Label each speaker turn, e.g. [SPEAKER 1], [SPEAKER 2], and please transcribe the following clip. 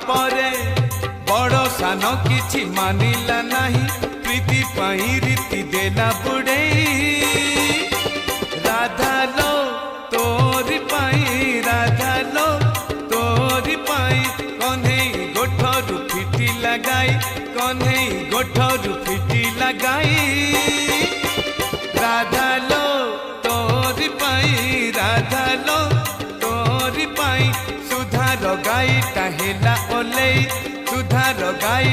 [SPEAKER 1] परे बड़ सान किछि मानिला नाही प्रीति पाई रीति देला बुड़ेई राधा लो तोरी पाई राधा लो तोरी पाई कन्हई गोठरू फिटी लगाई कन्हई गोठरू फिटी लगाई राधा लो तोरी पाई राधा लो तोरी पाई सुधार गाई टाहेला ओले सुधार गाई